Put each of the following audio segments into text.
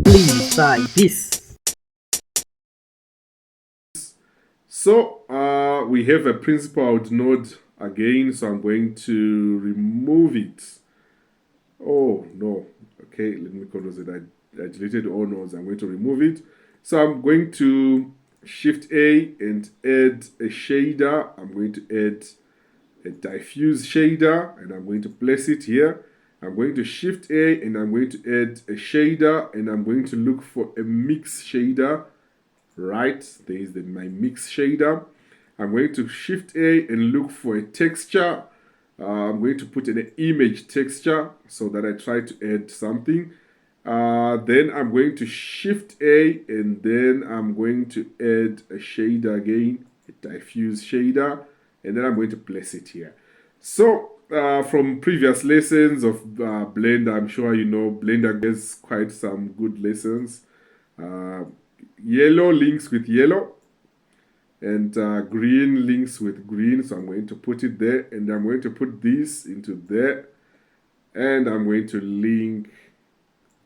Please try this. So we have a principled node again, so I'm going to remove it. Oh no, okay, let me close it. I deleted all nodes. I'm going to remove it. So I'm going to Shift A and add a shader. I'm going to add a diffuse shader and I'm going to place it here. I'm going to Shift A and I'm going to add a shader and I'm going to look for a mix shader. Right, there is my mix shader. I'm going to Shift A and look for a texture. I'm going to put an image texture so that I try to add something. Then I'm going to Shift A and then I'm going to add a shader again, a diffuse shader, and then I'm going to place it here. So from previous lessons of Blender, I'm sure you know Blender gets quite some good lessons. Yellow links with yellow and green links with green, so I'm going to put it there and I'm going to put this into there and I'm going to link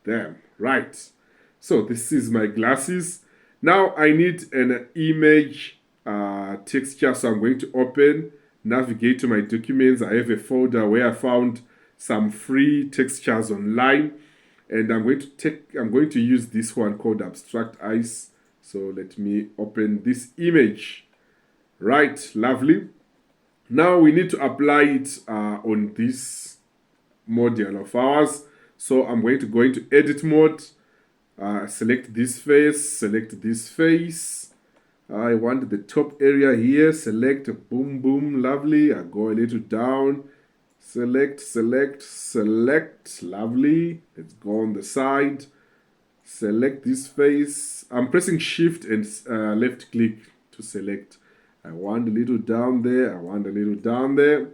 them. Right, so this is my glasses. Now I need an image texture, so I'm going to open, navigate to my documents. I have a folder where I found some free textures online and I'm going to use this one called Abstract Ice. So let me open this image. Right, lovely. Now we need to apply it on this model of ours. So I'm going to go into edit mode, select this face, select this face. I want the top area here, select boom, boom, lovely. I go a little down, select, lovely. Let's go on the side, select this face. I'm pressing shift and left click to select. I want a little down there, I want a little down there.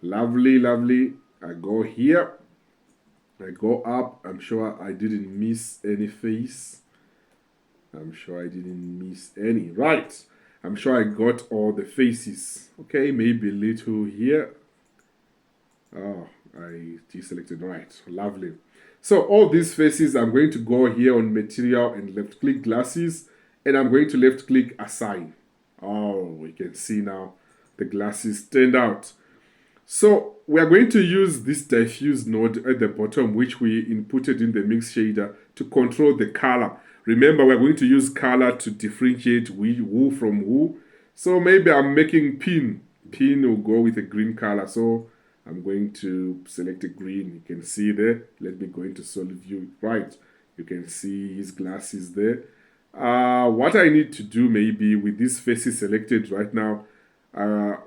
Lovely, lovely. I go here, I go up. I'm sure I didn't miss any face. I'm sure I didn't miss any. Right, I'm sure I got all the faces. Okay, maybe a little here. Oh, I deselected. Right, lovely. So all these faces, I'm going to go here on material and left click glasses and I'm going to left click assign. Oh, we can see now the glasses turned out. So we are going to use this diffuse node at the bottom, which we inputted in the mix shader to control the color. Remember, we're going to use color to differentiate who from who. So maybe I'm making pin. Pin will go with a green color. So I'm going to select a green. You can see there. Let me go into solid view. Right. You can see his glasses there. What I need to do maybe with these faces selected right now,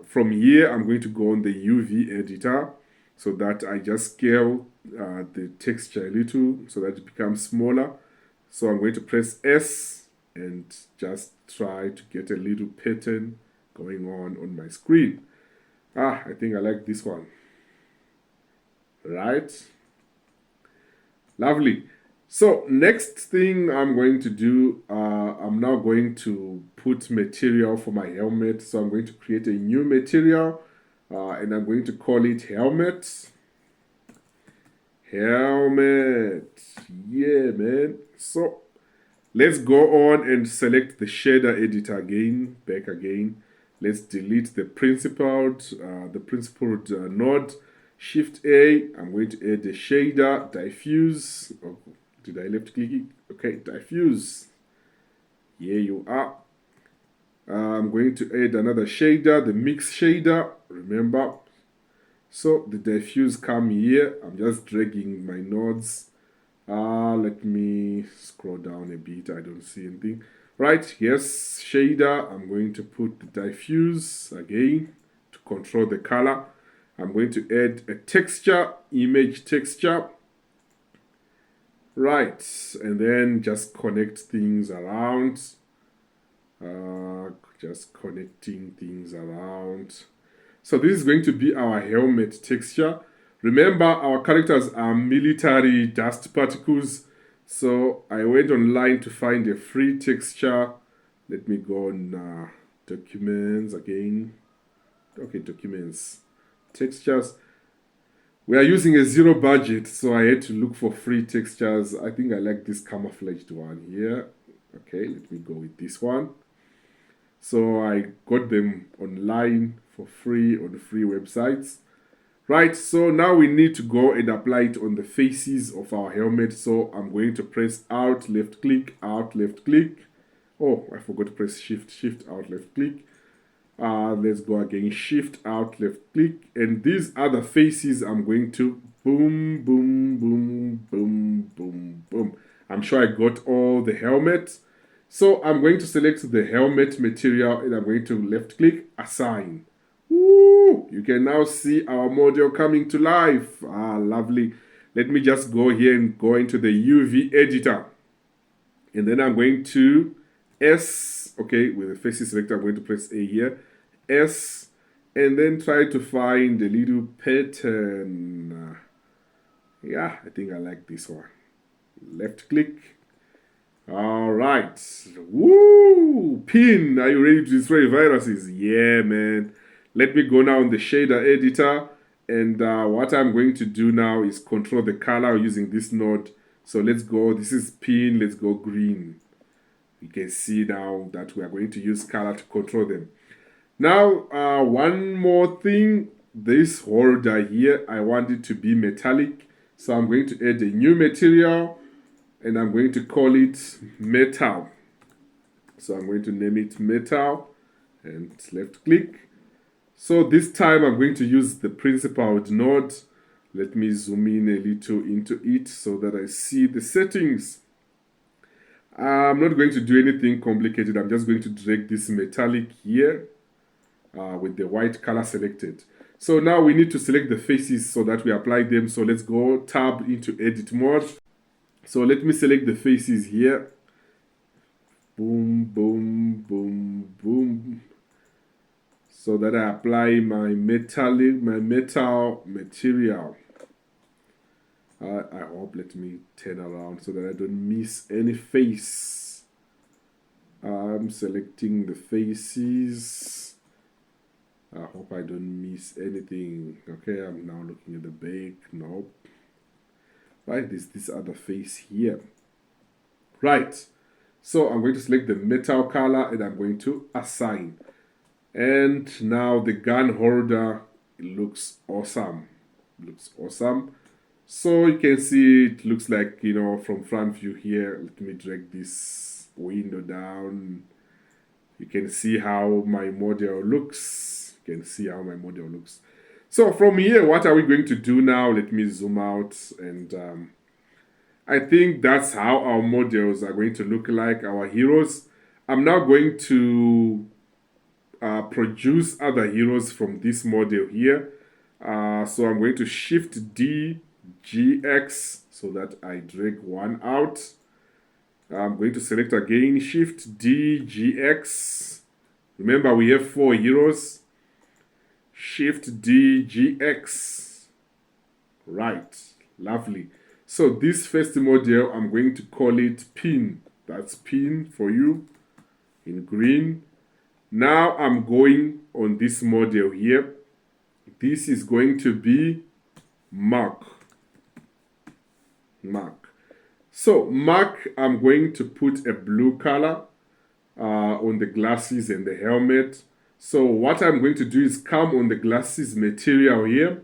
from here, I'm going to go on the UV editor so that I just scale the texture a little so that it becomes smaller. So I'm going to press S and just try to get a little pattern going on my screen. I think I like this one. Right? Lovely. So next thing I'm going to do, I'm now going to put material for my helmet. So I'm going to create a new material and I'm going to call it helmet. Helmet. Yeah, man. So let's go on and select the shader editor again, back again. Let's delete the principled node. Shift A, I'm going to add the shader, diffuse. Oh, did I left click it? Okay, diffuse. Here you are. I'm going to add another shader, the mix shader, remember. So the diffuse come here. I'm just dragging my nodes. Let me scroll down a bit. I don't see anything. Right, yes, shader. I'm going to put the diffuse again to control the color. I'm going to add a texture, image texture. Right, and then just connect things around. Just connecting things around. So this is going to be our helmet texture. Remember, our characters are military dust particles. So I went online to find a free texture. Let me go on documents again. Okay, documents, textures. We are using a zero budget, so I had to look for free textures. I think I like this camouflaged one here. Okay, let me go with this one. So I got them online for free on free websites. Right, so now we need to go and apply it on the faces of our helmet. So I'm going to press Alt, left click, Alt, left click. Oh, I forgot to press Shift, Shift, Alt, left click. Let's go again, Shift, Alt, left click. And these other faces, I'm going to boom, boom, boom, boom, boom, boom. I'm sure I got all the helmet. So I'm going to select the helmet material and I'm going to left click, Assign. Woo! You can now see our model coming to life. Lovely. Let me just go here and go into the UV editor. And then I'm going to S, okay, with the faces selector, I'm going to press A here. S, and then try to find a little pattern. Yeah, I think I like this one. Left click. All right. Woo! Pin, are you ready to destroy viruses? Yeah, man. Let me go now on the shader editor. And what I'm going to do now is control the color using this node. So let's go. This is pin. Let's go green. You can see now that we are going to use color to control them. Now, one more thing. This holder here, I want it to be metallic. So I'm going to add a new material. And I'm going to call it metal. So I'm going to name it metal and left click. So this time I'm going to use the principled node. Let me zoom in a little into it so that I see the settings. I'm not going to do anything complicated. I'm just going to drag this metallic here with the white color selected. So now we need to select the faces so that we apply them. So let's go tab into edit mode. So let me select the faces here. Boom, boom, boom, boom. So that I apply my metal material. I hope, let me turn around so that I don't miss any face. I'm selecting the faces. I hope I don't miss anything. Okay, I'm now looking at the back. Nope. Right, there's this other face here. Right, so I'm going to select the metal color and I'm going to assign. And now the gun holder, it looks awesome. Looks awesome. So you can see it looks like, you know, from front view here. Let me drag this window down. You can see how my model looks. You can see how my model looks. So from here, what are we going to do now? Let me zoom out, and I think that's how our models are going to look like, our heroes. I'm now going to produce other heroes from this model here. So I'm going to Shift D, GX, so that I drag one out. I'm going to select again, Shift D, GX. Remember, we have 4 heroes. Shift D, GX. Right, lovely. So this first model, I'm going to call it pin. That's pin for you in green. Now I'm going on this model here. This is going to be mark. Mark. So mark, I'm going to put a blue color on the glasses and the helmet. So what I'm going to do is come on the glasses material here,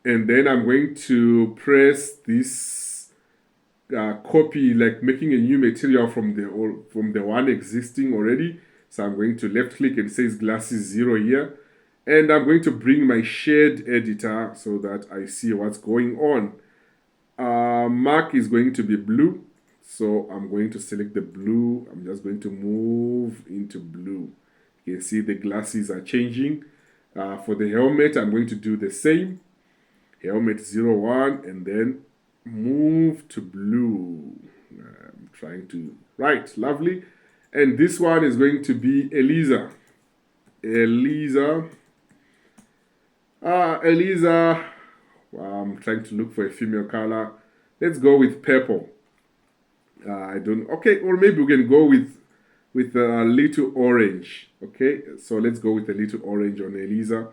and then I'm going to press this copy, like making a new material from the one existing already. So I'm going to left click and says glasses 0 here, and I'm going to bring my shade editor so that I see what's going on. Mark is going to be blue, so I'm going to select the blue. I'm just going to move into blue. You can see the glasses are changing. For the helmet, I'm going to do the same. Helmet 01 and then move to blue. I'm trying to, right, lovely. And this one is going to be Eliza. Eliza. Eliza. I'm trying to look for a female color. Let's go with purple. I don't, okay, or maybe we can go with a little orange. Okay, so let's go with a little orange on Eliza.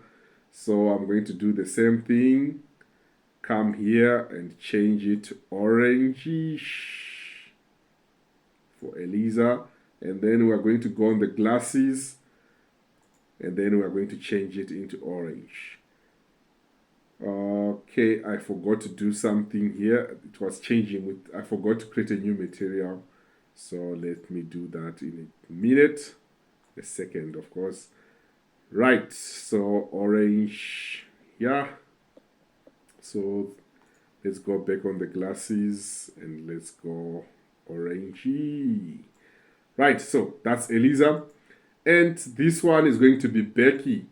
So I'm going to do the same thing. come here and change it to orangish for Eliza. And then we are going to go on the glasses, and then we are going to change it into orange. Okay, I forgot to do something here. It was changing with, I forgot to create a new material. So let me do that in a minute, a second, of course. Right, so orange, yeah. So let's go back on the glasses and let's go orangey. Right, so that's Eliza. And this one is going to be Becky.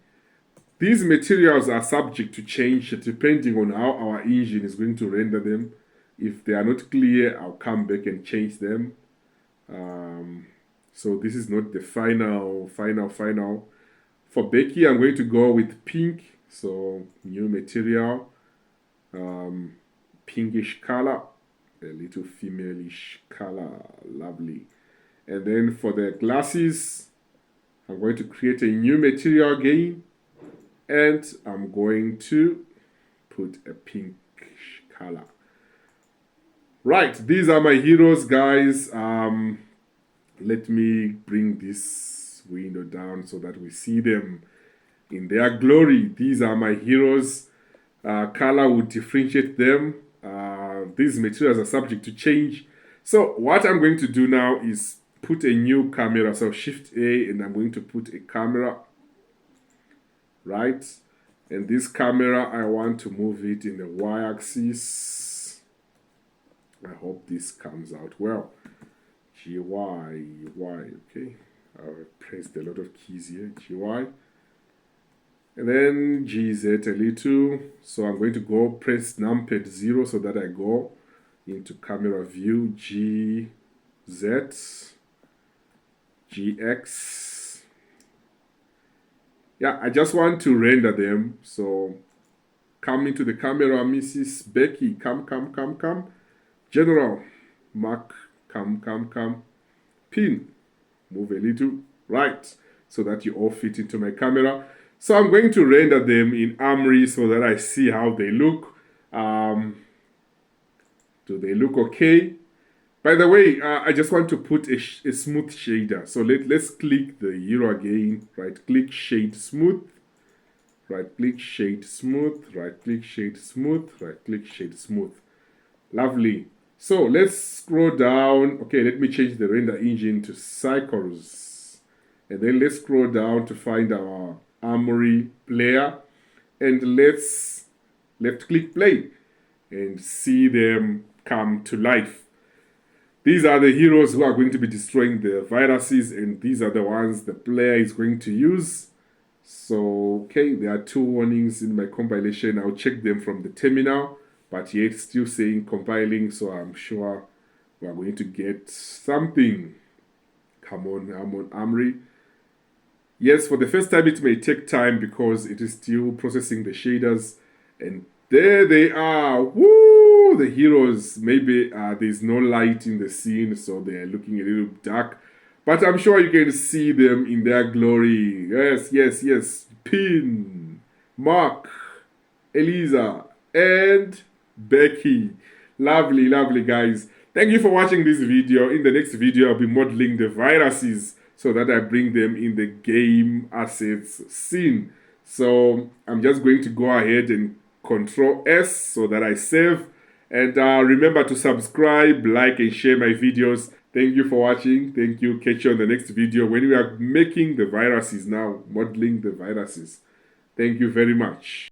These materials are subject to change depending on how our engine is going to render them. If they are not clear, I'll come back and change them. So this is not the final. For Becky, I'm going to go with pink. So new material, pinkish color, a little female-ish color, lovely. And then for the glasses, I'm going to create a new material again, and I'm going to put a pinkish color. Right, these are my heroes, guys. Let me bring this window down so that we see them in their glory. These are my heroes. Color would differentiate them. These materials are subject to change. So what I'm going to do now is put a new camera. So Shift A, and I'm going to put a camera. Right, and this camera, I want to move it in the y-axis. I hope this comes out well. GY, okay. I've pressed a lot of keys here. GY. And then GZ a little. So I'm going to go press numpad 0 so that I go into camera view. GZ. GX. Yeah, I just want to render them. So come into the camera, Mrs. Becky. Come. General. Mark. Come. Pin. Move a little. Right. So that you all fit into my camera. So I'm going to render them in Armory so that I see how they look. Do they look okay? By the way, I just want to put a smooth shader. So let's click the hero again. Right click, shade smooth. Right click, shade smooth. Right click, shade smooth. Right click, shade smooth. Lovely. So let's scroll down. Okay, let me change the render engine to Cycles. And then let's scroll down to find our Armory player. And let's left click play and see them come to life. These are the heroes who are going to be destroying the viruses, and these are the ones the player is going to use. So, okay, there are 2 warnings in my compilation. I'll check them from the terminal, but yet still saying compiling, so I'm sure we are going to get something. Come on, Armory. Yes, for the first time it may take time because it is still processing the shaders, and there they are. Woo! The heroes. Maybe there's no light in the scene, so they are looking a little dark. But I'm sure you can see them in their glory. Yes. Pin, Mark, Eliza, and Becky. Lovely, guys. Thank you for watching this video. In the next video, I'll be modeling the viruses so that I bring them in the game assets scene. So I'm just going to go ahead and Control S so that I save. And remember to subscribe, like, and share my videos. Thank you for watching. Thank you. Catch you on the next video when we are making the viruses now, modeling the viruses. Thank you very much.